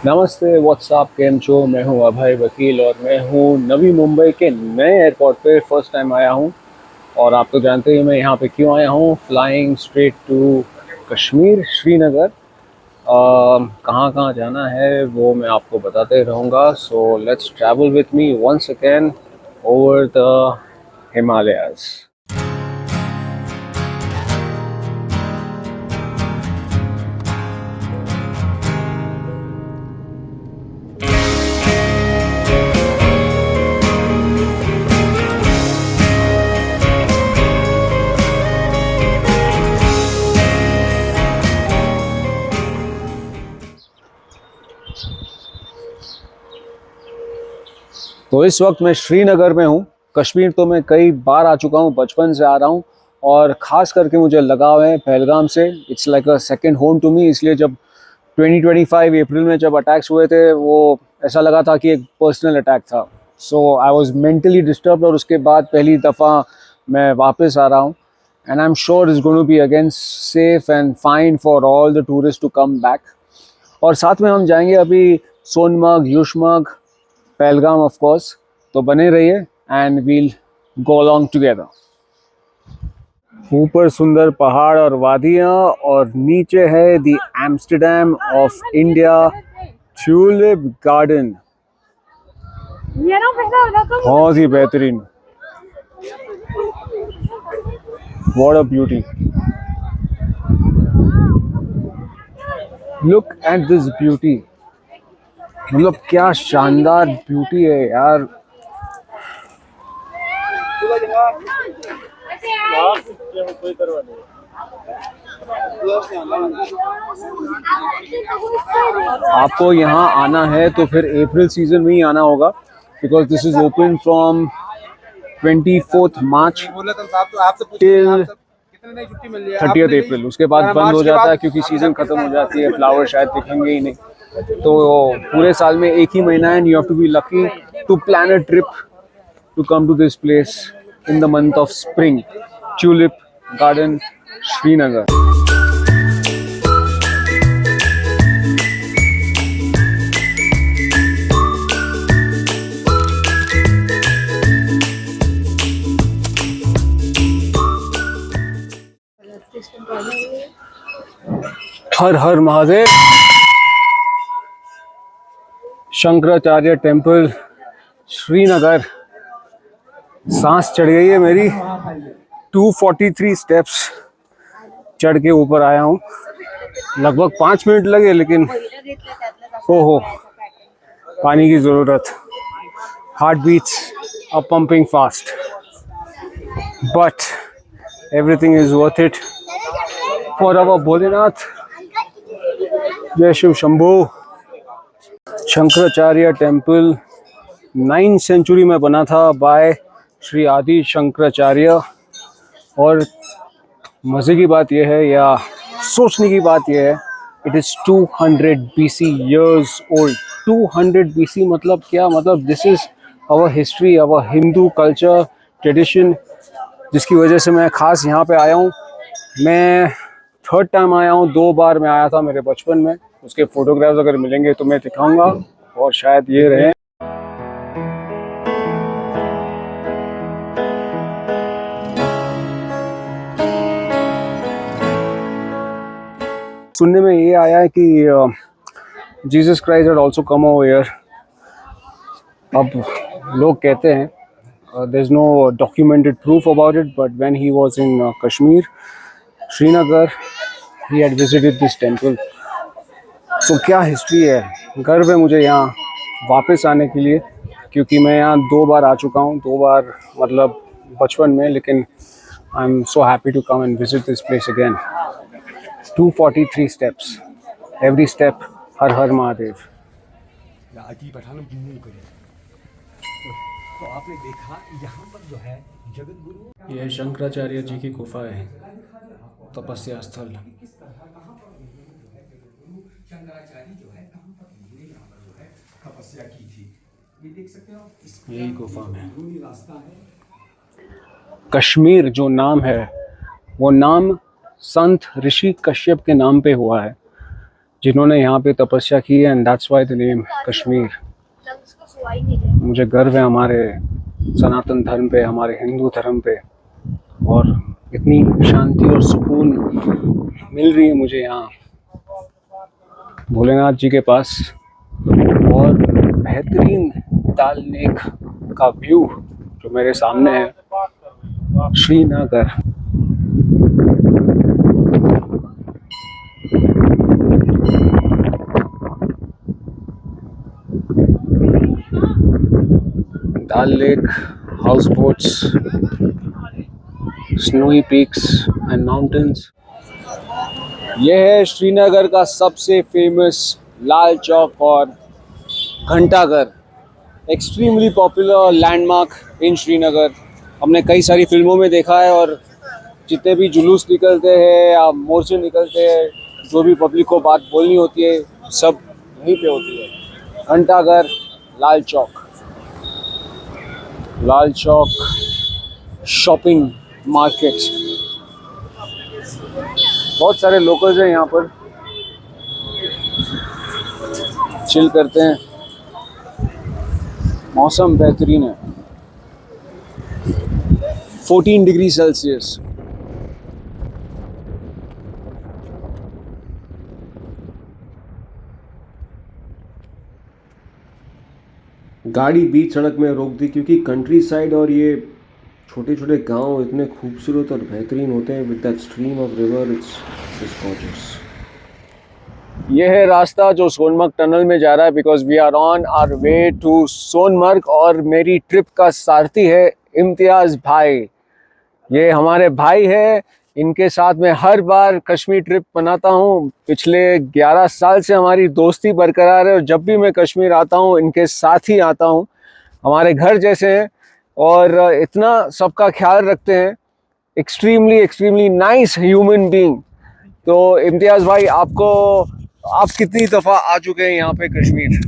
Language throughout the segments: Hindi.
नमस्ते, व्हाट्सअप, केम छो। मैं हूं अभय वकील और मैं हूं नवी मुंबई के नए एयरपोर्ट पे फर्स्ट टाइम आया हूं। और आप तो जानते ही मैं यहाँ पे क्यों आया हूं। Flying straight to Kashmir, Srinagar. कहाँ कहाँ जाना है वो मैं आपको बताते रहूँगा। So let's travel with me once again over the Himalayas. तो इस वक्त मैं श्रीनगर में हूँ। कश्मीर तो मैं कई बार आ चुका हूँ, बचपन से आ रहा हूँ। और ख़ास करके मुझे लगाव है पहलगाम से। It's like a second home to me. इसलिए जब 2025 अप्रैल में जब अटैक्स हुए थे, वो ऐसा लगा था कि एक पर्सनल अटैक था। सो आई वाज मेंटली डिस्टर्ब्ड। और उसके बाद पहली दफ़ा मैं वापस आ रहा हूँ। And I am sure is going to be again safe and fine for all the tourist to come back. और साथ में हम जाएंगे अभी सोनमर्ग, यूशमर्ग, पहलगाम ऑफ कोर्स। तो बने रहिए and we'll go along together. ऊपर सुंदर पहाड़ और वादियाँ और नीचे है the Amsterdam of India tulip garden. बहुत ही बेहतरीन। What a beauty. Look at this beauty. मतलब क्या शानदार ब्यूटी है यार। आपको यहाँ आना है तो फिर अप्रैल सीजन में ही आना होगा, because this is open from 24 March till 30 अप्रैल। उसके बाद बंद हो जाता है क्योंकि सीजन खत्म हो जाती है, फ्लावर शायद दिखेंगे ही नहीं। तो पूरे साल में एक ही महीना है and you have to be lucky to plan a trip to come to this place in the month of spring. Tulip Garden, Srinagar. हर हर महादेव। शंकराचार्य टेम्पल, श्रीनगर। सांस चढ़ गई है मेरी। 243 स्टेप्स चढ़ के ऊपर आया हूँ। लगभग 5 मिनट लगे, लेकिन ओहो, पानी की ज़रूरत। Heart beats are pumping fast, but everything is worth it for our Bholenath. जय Shiv Shambhu. Shankaracharya temple 9th century में बना था बाय श्री आदि शंकराचार्य। और मज़े की बात यह है, या सोचने की बात यह है, it is 200 BC years old। 200 BC मतलब क्या? मतलब this is our history, our Hindu culture, tradition, जिसकी वजह से मैं ख़ास यहाँ पे आया हूँ। मैं थर्ड टाइम आया हूँ। 2 बार मैं आया था मेरे बचपन में। उसके फोटोग्राफ्स अगर मिलेंगे तो मैं दिखाऊंगा, और शायद ये रहे। सुनने में ये आया है कि Jesus Christ had also come over here. अब लोग कहते हैं, there is no documented proof about it, but when he was in Kashmir, Srinagar, he had visited this temple. तो क्या हिस्ट्री है। गर्व है मुझे यहाँ वापस आने के लिए, क्योंकि मैं यहाँ 2 बार आ चुका हूँ। 2 बार मतलब बचपन में, लेकिन I am so happy to come and visit this place again. 243 steps, every step हर हर महादेव। तो आपने देखा यहाँ पर जो है जगत गुरु, यह शंकराचार्य जी की गुफा है, तपस्या स्थल। शंकराचार्य जो है कहाँ पर यहाँ पर जो है तपस्या की थी, ये देख सकते हो यही गुफा में। रास्ता है। कश्मीर जो नाम है, वो नाम संत ऋषि कश्यप के नाम पे हुआ है। जिन्होंने यहाँ पे तपस्या की है, and that's why the name Kashmir. मुझे गर्व है हमारे सनातन धर्म पे, हमारे हिंदू धर्म पे, और इतनी शांति और सुकून मिल रही है मुझे यहाँ भोलेनाथ जी के पास। और बेहतरीन दाल लेक का व्यू जो मेरे सामने है, Srinagar. Dal lake, house boats, snowy peaks and mountains. यह है श्रीनगर का सबसे फेमस लाल चौक और Ghantaghar, extremely popular landmark in Srinagar. हमने कई सारी फिल्मों में देखा है, और जितने भी जुलूस निकलते हैं या मोर्चे निकलते हैं, जो भी पब्लिक को बात बोलनी होती है, सब यहीं पे होती है। घंटाघर, लाल चौक, लाल चौक शॉपिंग मार्केट। बहुत सारे लोकल्स हैं यहाँ पर, चिल करते हैं। मौसम बेहतरीन है, 14 डिग्री सेल्सियस। गाड़ी बीच सड़क में रोक दी क्योंकि कंट्री साइड और ये छोटे छोटे गांव इतने खूबसूरत और बेहतरीन होते हैं with that stream of river. It's gorgeous. ये है रास्ता जो सोनमर्ग टनल में जा रहा है, because we are on our way to Sonamarg. और मेरी ट्रिप का सारथी है इम्तियाज़ भाई। ये हमारे भाई है, इनके साथ में हर बार कश्मीर ट्रिप बनाता हूँ। पिछले 11 साल से हमारी दोस्ती बरकरार है, और जब भी मैं कश्मीर आता हूँ इनके साथ ही आता हूँ। हमारे घर जैसे हैं और इतना सबका ख्याल रखते हैं। Extremely nice human being. तो इम्तियाज़ भाई, आप कितनी दफ़ा आ चुके हैं यहाँ पे कश्मीर?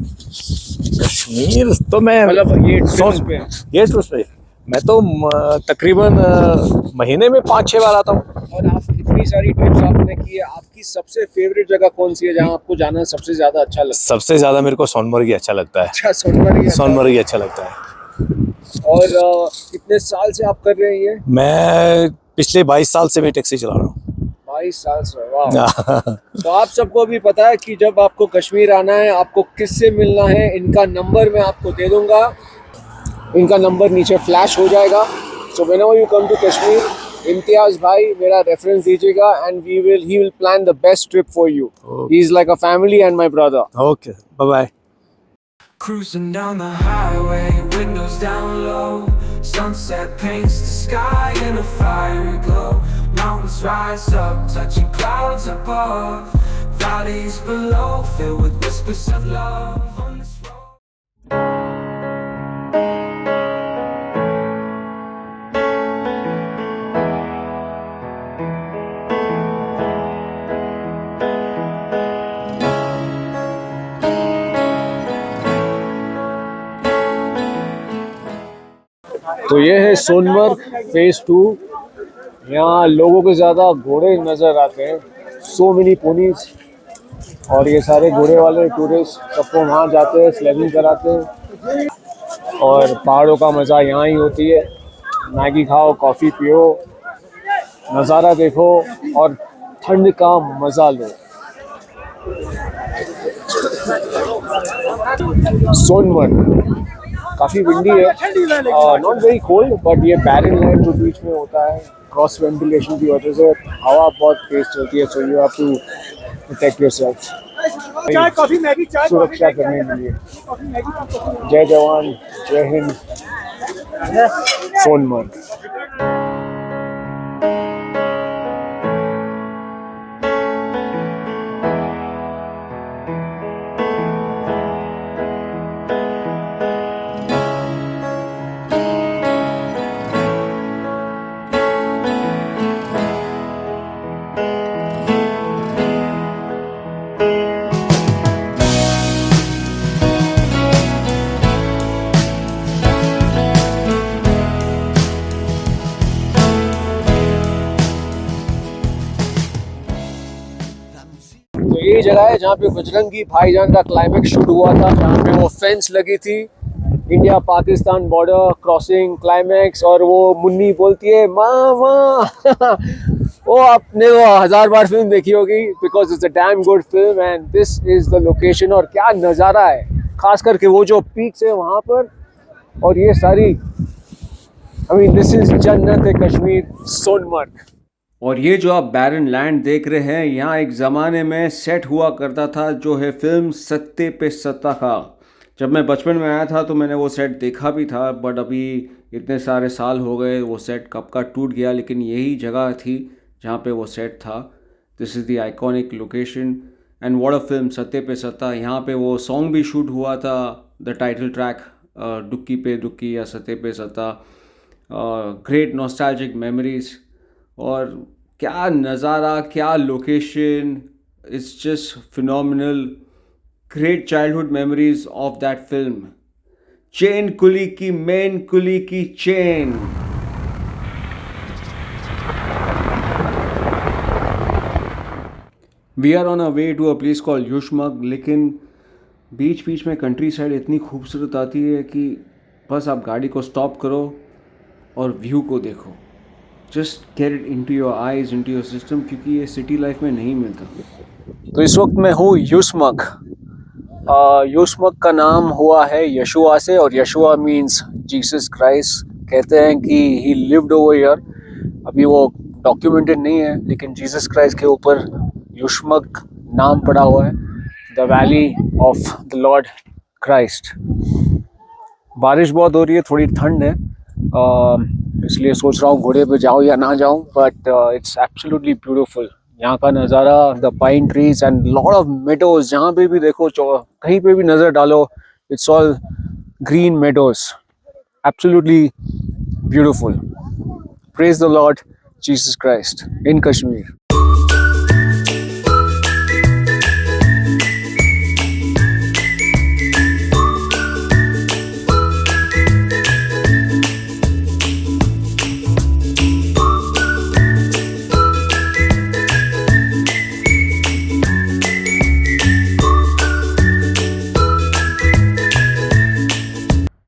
कश्मीर तो मैं मतलब ये ट्रिप्स पे मैं तो तकरीबन महीने में 5-6 बार आता हूँ। और आप इतनी सारी ट्रिप्स आपने की है, आपकी सबसे फेवरेट जगह कौन सी है जहाँ आपको जाना सबसे ज्यादा अच्छा लगता है? सबसे ज्यादा मेरे को सोनमर्ग ही अच्छा लगता है। अच्छा, सोनमर्ग ही अच्छा लगता है। और कितने साल से आप कर रहे हैं ये? मैं पिछले 22 साल से मैं टैक्सी चला रहा हूँ। 22 साल से, वाह। तो आप सबको भी पता है कि जब आपको कश्मीर आना है, आपको किससे मिलना है। इनका नंबर मैं आपको दे दूंगा, इनका नंबर नीचे फ्लैश हो जाएगा। So whenever you come to Kashmir, Imtiaz भाई मेरा रेफरेंस दीजिएगा, and he will plan the best trip for you. He is like a family and my brother. Okay, bye bye. Cruising down the highway, windows down low. Sunset paints the sky in a fiery glow. Mountains rise up, touching clouds above. Valleys below, filled with whispers of love on this road. तो ये है सोनमर्ग फेज 2। यहाँ लोगों के ज़्यादा घोड़े नज़र आते हैं, सो मेनी पोनीज। और ये सारे घोड़े वाले टूरिस्ट सबको वहाँ जाते हैं, स्लेजिंग कराते हैं। और पहाड़ों का मज़ा यहाँ ही होती है। मैगी खाओ, कॉफ़ी पियो, नज़ारा देखो और ठंड का मज़ा लो। सोनमर्ग काफ़ी विंडी है, नॉट वेरी कोल्ड, बट ये बैरन लैंड जो बीच में होता है, क्रॉस वेंटिलेशन की वजह से हवा बहुत तेज चलती है। So you have to protect yourself, सुरक्षा करने के लिए। जय जवान, जय हिंद, सोनमर्ग। जगह है जहाँ पे बजरंगी भाईजान का क्लाइमेक्स शूट हुआ था, जहाँ पे वो फेंस लगी थी, India Pakistan border crossing climax, और वो मुन्नी बोलती है माँ माँ वो आपने वो 1000 बार फिल्म देखी होगी, because it's a damn good film and this is the location. और क्या नज़ारा है, खास करके वो जो पीक्स है वहाँ पर, और ये सारी, आई मीन दिस इज जन्नत है कश्मीर, सोनमर्ग। और ये जो आप बैरन लैंड देख रहे हैं, यहाँ एक ज़माने में सेट हुआ करता था जो है फिल्म सत्ते पे सत्ता का। जब मैं बचपन में आया था तो मैंने वो सेट देखा भी था, बट अभी इतने सारे साल हो गए वो सेट कब का टूट गया, लेकिन यही जगह थी जहाँ पे वो सेट था। This is the iconic location and what a film, सत्ते पे सत्ता। यहाँ पे वो सॉन्ग भी शूट हुआ था, द टाइटल ट्रैक डुक्की पे डुक्की या सत्ते पे सत्ता। ग्रेट नॉस्टैल्जिक मेमोरीज, और क्या नज़ारा, क्या location, it's just phenomenal. Great childhood memories of that film. चेन कुली की, मेन कुली की चेन। We are on a way to a place called Yusmarg, लेकिन बीच बीच में कंट्री साइड इतनी खूबसूरत आती है कि बस आप गाड़ी को स्टॉप करो और व्यू को देखो। Just get it into your eyes, into your system, क्योंकि ये सिटी लाइफ में नहीं मिलता। तो इस वक्त मैं हूँ युष्मग। युष्मग का नाम हुआ है यशुआ से, और यशुआ मीन्स जीसस क्राइस्ट। कहते हैं कि ही लिव्ड ओवर हियर। अभी वो डॉक्यूमेंटेड नहीं है, लेकिन जीसस क्राइस्ट के ऊपर युष्मग नाम पड़ा हुआ है, the valley of the Lord Christ. बारिश बहुत हो रही है, थोड़ी ठंड है, इसलिए सोच रहा हूँ घोड़े पे जाऊँ या ना जाऊँ, बट इट्स एब्सोल्युटली ब्यूटीफुल। यहाँ का नज़ारा, the pine trees and lot of meadows, जहाँ पे भी देखो, कहीं पे भी नज़र डालो, it's all green meadows, absolutely beautiful. Praise the Lord Jesus Christ in Kashmir.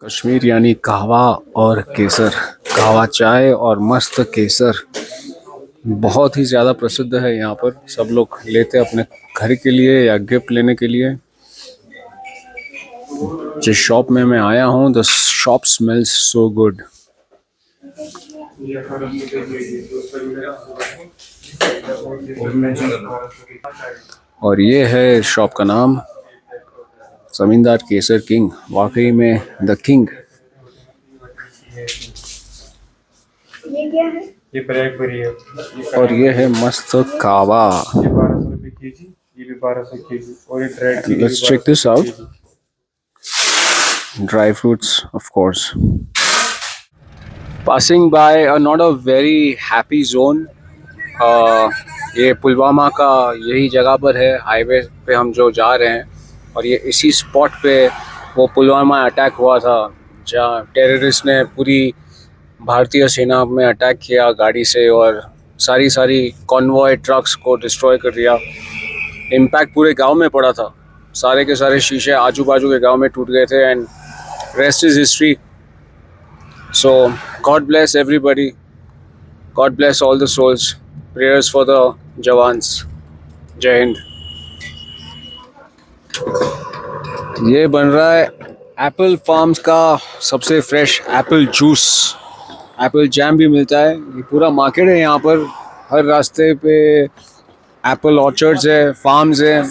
Kashmir यानी कहवा और केसर, कहवा चाय और मस्त केसर बहुत ही ज़्यादा प्रसिद्ध है यहाँ पर। सब लोग लेते हैं अपने घर के लिए या गिफ्ट लेने के लिए। जिस शॉप में मैं आया हूँ, the shop smells so good. और ये है शॉप का नाम, जमींदार केसर किंग। वाकई में द किंग। ये क्या है? ये प्रयाग बरी है। और ये है मस्त कावा। ये 1200 रुपये केजी, ये भी 1200 केजी, और ये dry. Let's check this out. Dry fruits, of course. Passing by not a very happy zone. ये पुलवामा का यही जगह पर है, हाईवे पे हम जो जा रहे हैं, और ये इसी स्पॉट पे वो पुलवामा अटैक हुआ था, जहाँ टेररिस्ट ने पूरी भारतीय सेना में अटैक किया गाड़ी से, और सारी कॉन्वॉय ट्रक्स को डिस्ट्रॉय कर दिया। इम्पैक्ट पूरे गांव में पड़ा था, सारे के सारे शीशे आजू बाजू के गांव में टूट गए थे, and rest is history. So God bless everybody, God bless all the souls, prayers for the jawans. Jai Hind. ये बन रहा है एप्पल फार्म्स का सबसे fresh Apple juice. Apple jam भी मिलता है। ये पूरा मार्केट है यहाँ पर, हर रास्ते पे एप्पल ऑर्चर्ड्स है, फार्म्स है,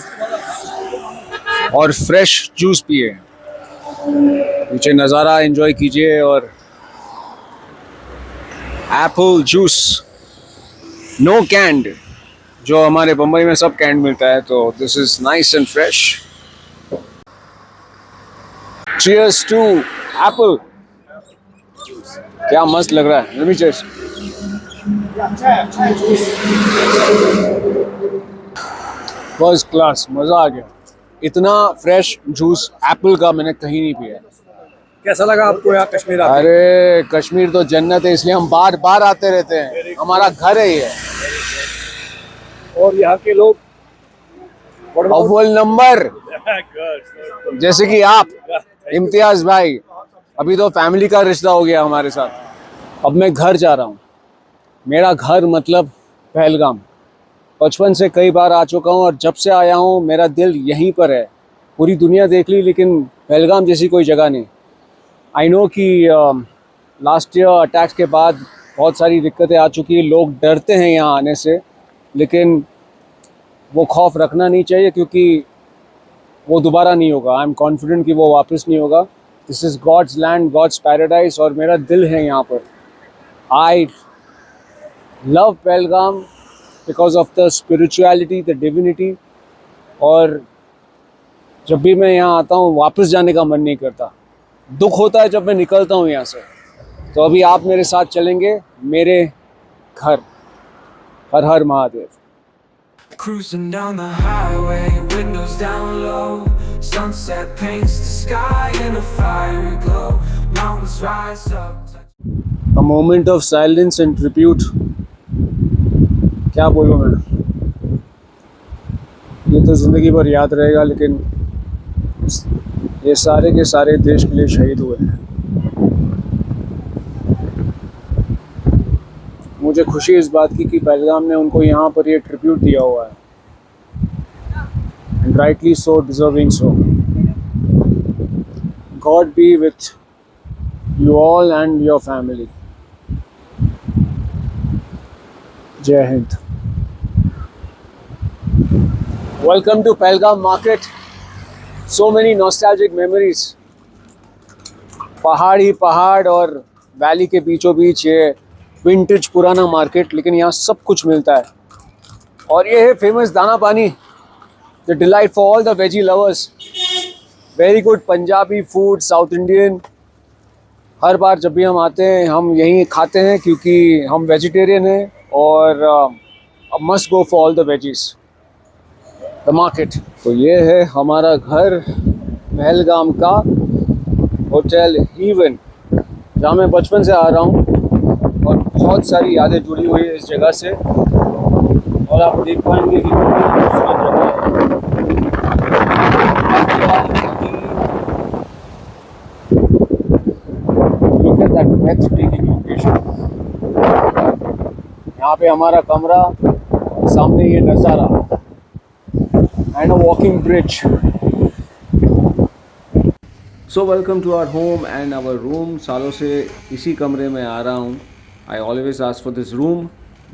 और फ्रेश जूस पिए। पीछे नज़ारा एंजॉय कीजिए। और एप्पल जूस नो कैंड, जो हमारे बम्बई में सब कैंड मिलता है, तो this is nice and fresh. Cheers to apple. क्या मस्त लग रहा है। Let me cheers. First class, मजा आ गया। इतना फ्रेश जूस एप्पल का मैंने कहीं नहीं पिया। कैसा लगा आपको यहाँ कश्मीर आके? अरे कश्मीर तो जन्नत है, इसलिए हम बार बार आते रहते हैं, हमारा घर है ये। और यहाँ के लोग अव्वल नंबर जैसे कि आप इम्तियाज भाई, अभी तो फैमिली का रिश्ता हो गया हमारे साथ। अब मैं घर जा रहा हूँ। मेरा घर मतलब पहलगाम। बचपन से कई बार आ चुका हूँ और जब से आया हूँ मेरा दिल यहीं पर है। पूरी दुनिया देख ली लेकिन पहलगाम जैसी कोई जगह नहीं। आई नो कि लास्ट ईयर अटैक्स के बाद बहुत सारी दिक्कतें आ चुकी है, लोग डरते हैं यहाँ आने से, लेकिन वो खौफ रखना नहीं चाहिए क्योंकि वो दोबारा नहीं होगा। आई एम कॉन्फिडेंट कि वो वापस नहीं होगा। This is God's land, God's paradise और मेरा दिल है यहाँ पर। I love Pahalgam because of the spirituality, the divinity. और जब भी मैं यहाँ आता हूँ वापस जाने का मन नहीं करता। दुख होता है जब मैं निकलता हूँ यहाँ से। तो अभी आप मेरे साथ चलेंगे मेरे घर। हर हर Mahadev. Cruising down the highway, windows down low. Sunset paints the sky in a fiery glow. Mountains rise up. A moment of silence and tribute. क्या बोलूँ मैं, ये तो ज़िंदगी भर याद रहेगा, लेकिन ये सारे के सारे देश के लिए शहीद हुए हैं। मुझे खुशी इस बात की कि पहलगाम ने उनको यहाँ पर ये ट्रिब्यूट दिया हुआ है, and rightly so, deserving so. God be with you all and your family. जय Hind. Welcome to Pahalgam market. So many nostalgic memories. पहाड़ ही पहाड़ और वैली के बीचों बीच ये विंटेज पुराना मार्केट, लेकिन यहाँ सब कुछ मिलता है। और ये है famous Dana Pani, the delight for all the veggie lovers. Very good Punjabi food, south Indian. हर बार जब भी हम आते हैं हम यहीं खाते हैं क्योंकि हम वेजिटेरियन हैं। और must go for all the veggies, the market. तो ये है हमारा घर, पहलगाम का होटल हीवन, जहाँ मैं बचपन से आ रहा हूँ और बहुत सारी यादें जुड़ी हुई है इस जगह से। और आप देख पाएंगे कि कितनी खूबसूरत जगह है। Look at that breathtaking location. यहाँ पे हमारा कमरा, सामने ये नज़ारा and a walking bridge. So welcome to our home and our room. सालों से इसी कमरे में आ रहा हूँ। I always ask for this room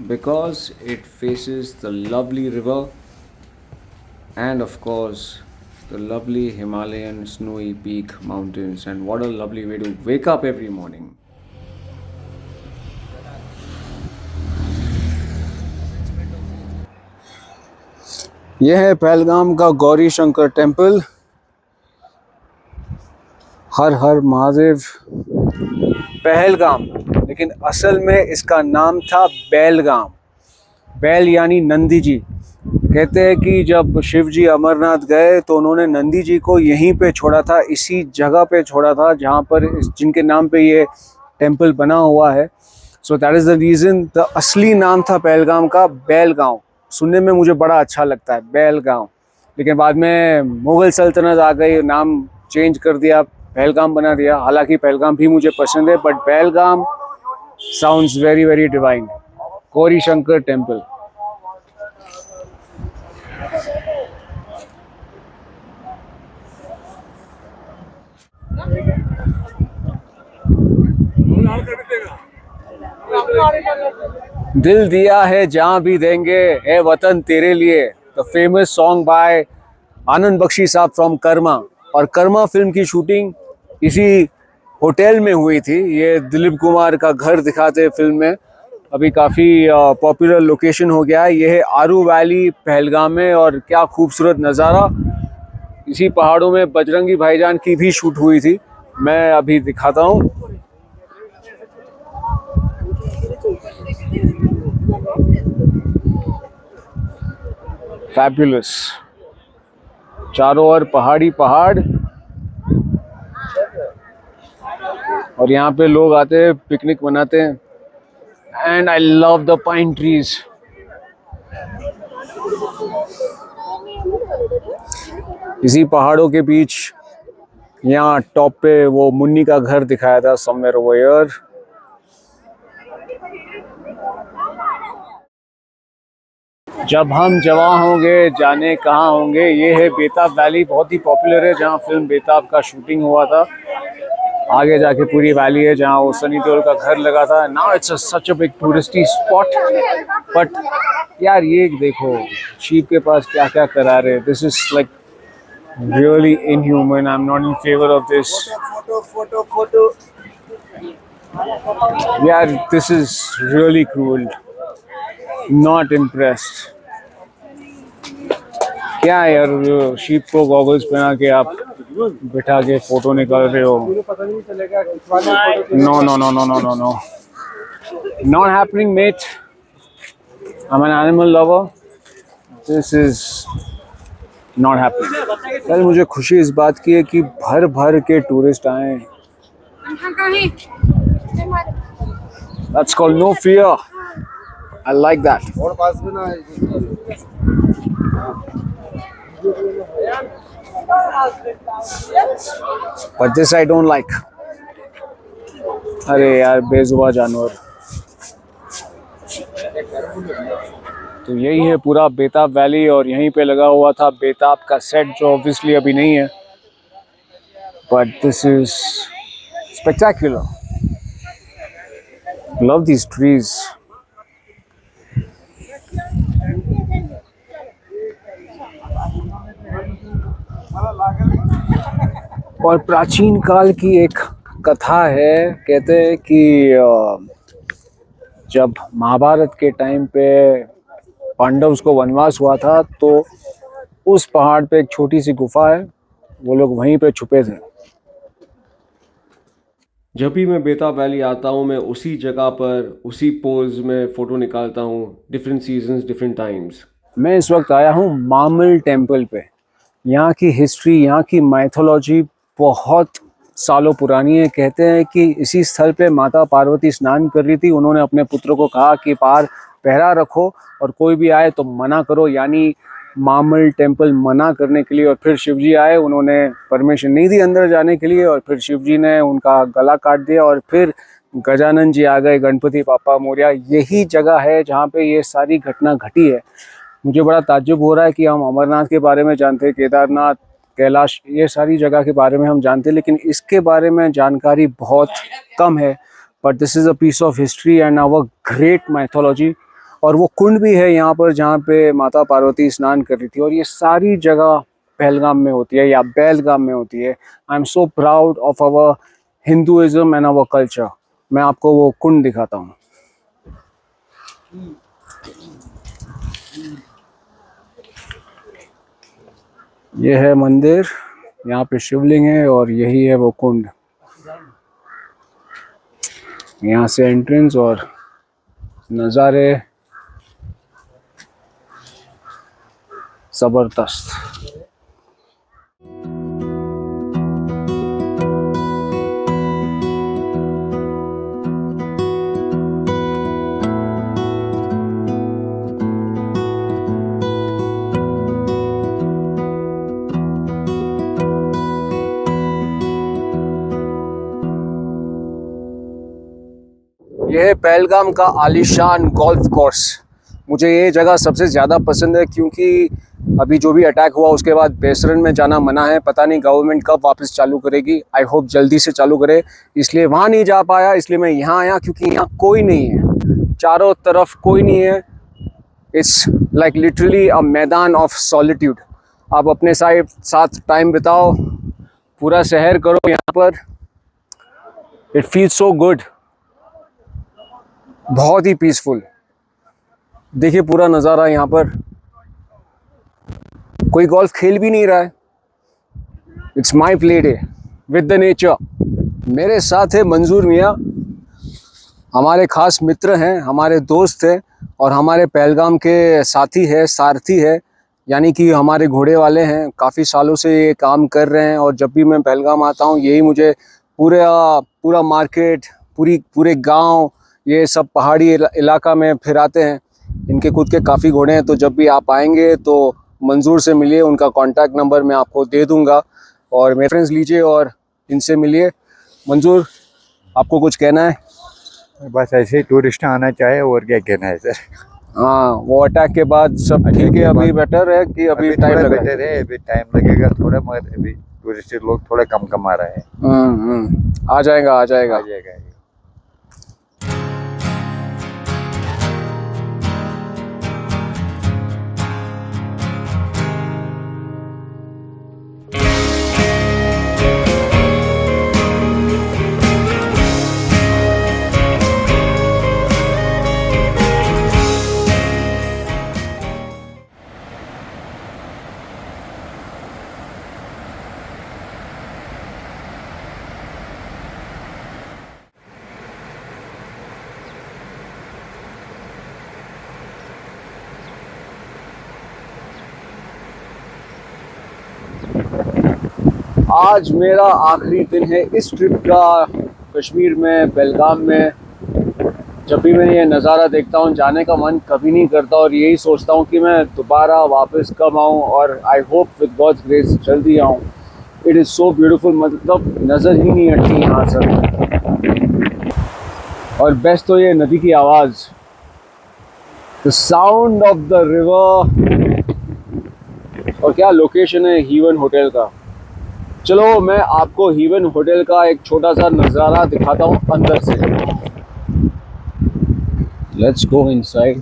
because it faces the lovely river and of course the lovely Himalayan snowy peak mountains, and what a lovely way to wake up every morning. यह है पहलगाम का गौरी शंकर टेम्पल। हर हर महादेव। पहलगाम, लेकिन असल में इसका नाम था बैलगाम। बैल यानी नंदी जी। कहते हैं कि जब शिव जी अमरनाथ गए तो उन्होंने नंदी जी को यहीं पे छोड़ा था, इसी जगह पे छोड़ा था जहाँ पर जिनके नाम पे ये टेम्पल बना हुआ है। So that is the reason. The असली नाम था पहलगाम का बैलगांव। सुनने में मुझे बड़ा अच्छा लगता है बैलगांव, लेकिन बाद में मुग़ल सल्तनत आ गई, नाम चेंज कर दिया, पहलगाम बना दिया। हालांकि पहलगाम भी मुझे पसंद है, but Belgaum sounds very very divine. Gauri Shankar temple. दिल दिया है जहां भी देंगे, ए वतन तेरे लिए। द फेमस सॉन्ग बाय आनंद बख्शी साहब फ्रॉम कर्मा। और कर्मा फिल्म की शूटिंग इसी होटल में हुई थी। ये दिलीप कुमार का घर दिखाते हैं फिल्म में। अभी काफ़ी पॉपुलर लोकेशन हो गया है। ये है आरू वैली पहलगाम में, और क्या खूबसूरत नज़ारा। इसी पहाड़ों में बजरंगी भाईजान की भी शूट हुई थी। मैं अभी दिखाता हूँ। फैबुलस। चारों ओर पहाड़ी पहाड़, और यहाँ पे लोग आते हैं, पिकनिक मनाते हैं। And I love the pine trees. इसी पहाड़ों के बीच यहाँ टॉप पे वो मुन्नी का घर दिखाया था, समवेयर ओवर हियर। जब हम जवां होंगे जाने कहाँ होंगे, ये है बेताब वैली, बहुत ही पॉपुलर है, जहाँ फिल्म बेताब का शूटिंग हुआ था। आगे जाके पूरी वैली है जहाँ वो सनी देओल का घर लगा था। Now it's such a big touristy spot. But यार ये देखो शीप के पास क्या क्या करा रहे हैं। This is like really inhuman. I am not in favour of this. Photo यार this is really cruel. Not impressed. क्या यार शीप को गॉगल्स पहना के आप बिठा के फोटो निकाल रहे हो। No no no no no no no, not happening mate. I am an animal lover. This is not happening. कल मुझे खुशी इस बात की है कि भर भर के टूरिस्ट आए। That's called no fear. I like that. But this I don't like. अरे यार बेजुबान जानवर। तो यही है पूरा बेताब वैली और यहीं पे लगा हुआ था बेताब का सेट, जो ऑब्वियसली अभी नहीं है। But this is spectacular. Love these trees. और प्राचीन काल की एक कथा है, कहते हैं कि जब महाभारत के टाइम पे पांडवों को वनवास हुआ था तो उस पहाड़ पे एक छोटी सी गुफा है, वो लोग वहीं पे छुपे थे। जब भी मैं बेताब वैली आता हूँ मैं उसी जगह पर उसी पोज में फ़ोटो निकालता हूँ। Different seasons different times. मैं इस वक्त आया हूँ मामल टेम्पल पे। यहाँ की हिस्ट्री, यहाँ की माइथोलॉजी बहुत सालों पुरानी है। कहते हैं कि इसी स्थल पे माता पार्वती स्नान कर रही थी। उन्होंने अपने पुत्र को कहा कि पार पहरा रखो और कोई भी आए तो मना करो, यानी मामल टेम्पल मना करने के लिए। और फिर शिवजी आए, उन्होंने परमिशन नहीं दी अंदर जाने के लिए, और फिर शिवजी ने उनका गला काट दिया। और फिर गजानन जी आ गए, गणपति पापा मोरया। यही जगह है जहाँ पे ये सारी घटना घटी है। मुझे बड़ा ताज्जुब हो रहा है कि हम अमरनाथ के बारे में जानते हैं, केदारनाथ, कैलाश, ये सारी जगह के बारे में हम जानते हैं, लेकिन इसके बारे में जानकारी बहुत कम है। But this is a piece of history and our great mythology. और वो कुंड भी है यहाँ पर जहाँ पे माता पार्वती स्नान कर रही थी। और ये सारी जगह पहलगाम में होती है या बेलगाम में होती है। I am so proud of our Hinduism and our culture. मैं आपको वो कुंड दिखाता हूँ। ये है मंदिर, यहाँ पे शिवलिंग है और यही है वो कुंड। यहाँ से एंट्रेंस और नज़ारे जबरदस्त। यह है पहलगाम का आलीशान गोल्फ कोर्स। मुझे ये जगह सबसे ज़्यादा पसंद है क्योंकि अभी जो भी अटैक हुआ उसके बाद बेसरन में जाना मना है। पता नहीं गवर्नमेंट कब वापस चालू करेगी। आई होप जल्दी से चालू करे, इसलिए वहाँ नहीं जा पाया। इसलिए मैं यहाँ आया क्योंकि यहाँ कोई नहीं है, चारों तरफ कोई नहीं है। इट्स लाइक लिटरली अ मैदान ऑफ सॉलिट्यूड। आप अपने साथ टाइम बिताओ, पूरा सहर करो यहाँ पर। इट फील्स सो गुड, बहुत ही पीसफुल। देखिए पूरा नज़ारा यहाँ पर। कोई गोल्फ खेल भी नहीं रहा है। It's my play day with the nature. मेरे साथ है मंजूर मियाँ, हमारे खास मित्र हैं, हमारे दोस्त हैं और हमारे पहलगाम के साथी है, सारथी है, यानी कि हमारे घोड़े वाले हैं। काफ़ी सालों से ये काम कर रहे हैं और जब भी मैं पहलगाम आता हूँ यही मुझे पूरा मार्केट, पूरे गांव, ये सब पहाड़ी इलाका में फिराते हैं। इनके खुद के काफ़ी घोड़े हैं, तो जब भी आप आएंगे तो मंजूर से मिलिए, उनका कॉन्टैक्ट नंबर मैं आपको दे दूंगा और मेरे फ्रेंड्स लीजिए और इनसे मिलिए। मंजूर, आपको कुछ कहना है? बस ऐसे ही टूरिस्ट आना चाहे और क्या कहना है सर। हाँ, वो अटैक के बाद सब ठीक है, अभी बेटर है कि अभी टाइम थोड़ा लगा? बेटर है, अभी टाइम लगेगा थोड़ा, मगर अभी टूरिस्ट लोग थोड़ा कम आ रहा है। आ जाएगा आ जाएगा। आ जाएगा। आज मेरा आखिरी दिन है इस ट्रिप का कश्मीर में, पहलगाम में। जब भी मैं ये नज़ारा देखता हूँ जाने का मन कभी नहीं करता और यही सोचता हूँ कि मैं दोबारा वापस कब आऊँ, और I hope with God's grace जल्दी आऊँ। इट इज़ सो ब्यूटीफुल, मतलब नज़र ही नहीं हटती यहाँ से। और बेस्ट तो ये नदी की आवाज़, the sound of the river. और क्या लोकेशन है हीवन होटल का। चलो मैं आपको हीवन होटल का एक छोटा सा नज़ारा दिखाता हूँ अंदर से। Let's go inside.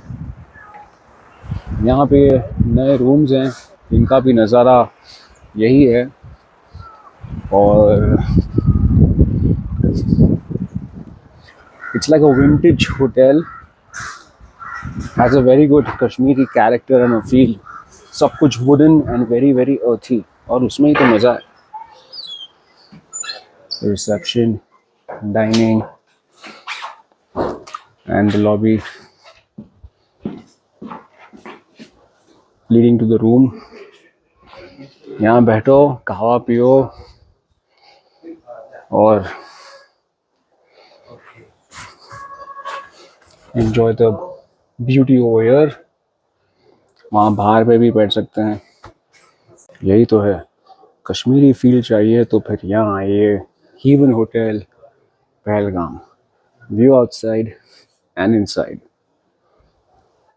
यहाँ पे नए रूम्स हैं, इनका भी नज़ारा यही है। और it's like a vintage hotel, has a very good Kashmiri character and a feel. सब कुछ वुडन एंड वेरी वेरी अर्थी, और उसमें ही तो मज़ा है। Reception, dining and the lobby leading to the room। यहाँ बैठो, कहवा पियो और enjoy the beauty over here। वहाँ बाहर पे भी बैठ सकते हैं। यही तो है, कश्मीरी फील चाहिए तो फिर यहाँ आइए, heaven hotel Pahalgam. View outside and inside.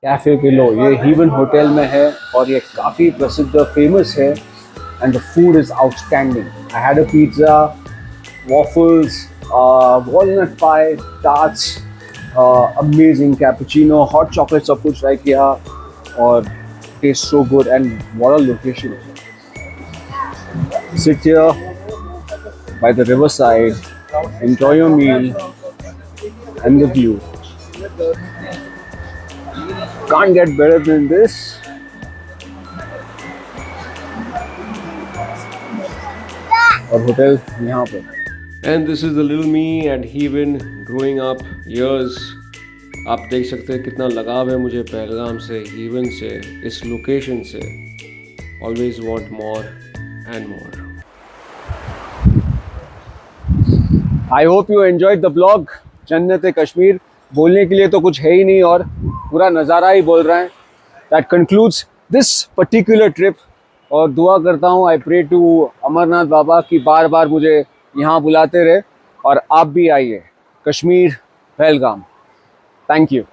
Cafe pillow ये हीवन होटल में है और ये काफ़ी प्रसिद्ध, फेमस है, and the food is outstanding. I had a pizza, waffles, walnut pie, tarts, amazing cappuccino, hot chocolate, सब कुछ ट्राई किया और tastes so good। and what a location! Sit here by the riverside, enjoy your meal and the view. Can't get better than this. और होटल यहाँ पर। And this is the little me at heaven growing up years. आप देख सकते हैं कितना लगाव है मुझे पहलगाम से, हीवन से, इस लोकेशन से। Always want more and more. I hope you enjoyed the blog. जन्नत कश्मीर बोलने के लिए तो कुछ है ही नहीं और पूरा नज़ारा ही बोल रहा है। That concludes this particular trip. और दुआ करता हूँ, आई प्रे टू अमरनाथ बाबा कि बार बार मुझे यहाँ बुलाते रहे और आप भी आइए कश्मीर, पहलगाम। Thank you.